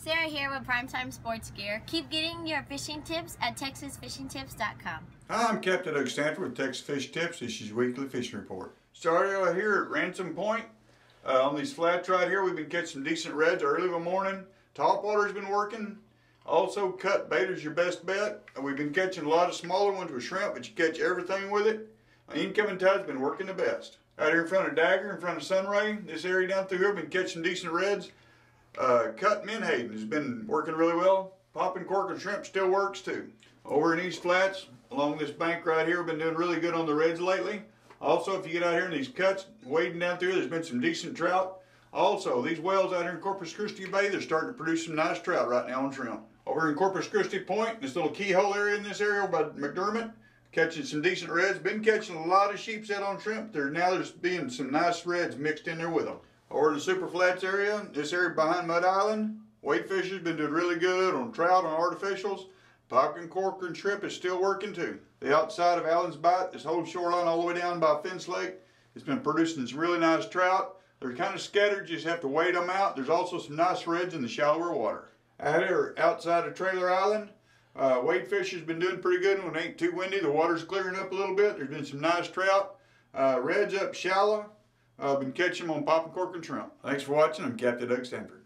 Sarah here with Primetime Sports Gear. Keep getting your fishing tips at TexasFishingTips.com. Hi, I'm Captain Doug Stanford with Texas Fish Tips. This is your weekly fishing report. Started out here at Ransom Point. On these flats right here, we've been catching some decent reds early in the morning. Topwater's been working. Also, cut bait is your best bet. We've been catching a lot of smaller ones with shrimp, but you catch everything with it. Incoming tide's been working the best. Out here in front of Dagger, in front of Sunray, this area down through here, been catching decent reds. Cut Menhaden has been working really well. Popping cork and shrimp still works too. Over in these flats, along this bank right here, we've been doing really good on the reds lately. Also, if you get out here in these cuts, wading down through, there's been some decent trout. Also, these wells out here in Corpus Christi Bay, they're starting to produce some nice trout right now on shrimp. Over in Corpus Christi Point, this little keyhole area in this area by McDermott, catching some decent reds. Been catching a lot of sheepshead on shrimp. There's being some nice reds mixed in there with them. Over in the Super Flats area, this area behind Mud Island, weight fish has been doing really good on trout and artificials. Popping cork and shrimp is still working too. The outside of Allen's Bight, this whole shoreline all the way down by Fence Lake, has been producing some really nice trout. They're kind of scattered, you just have to wait them out. There's also some nice reds in the shallower water. Out here outside of Trailer Island, wade fish has been doing pretty good when it ain't too windy. The water's clearing up a little bit. There's been some nice trout. Reds up shallow. Been catching them on popping cork and shrimp. Thanks for watching. I'm Captain Doug Stanford.